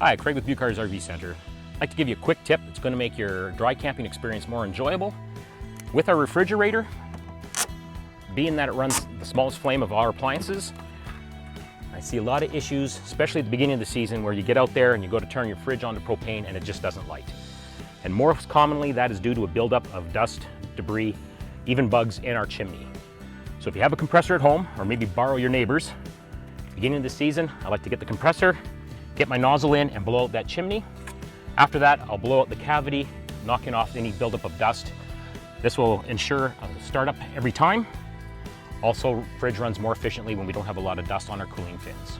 Hi, Craig with Bucars RV Centre. I'd like to give you a quick tip that's going to make your dry camping experience more enjoyable. With our refrigerator, being that it runs the smallest flame of our appliances, I see a lot of issues, especially at the beginning of the season, where you get out there and you go to turn your fridge on to propane and it just doesn't light. And more commonly, that is due to a buildup of dust, debris, even bugs in our chimney. So if you have a compressor at home, or maybe borrow your neighbor's, beginning of the season, I like to get the compressor, get my nozzle in and blow out that chimney. After that, I'll blow out the cavity, knocking off any buildup of dust. This will ensure a startup every time. Also, fridge runs more efficiently when we don't have a lot of dust on our cooling fins.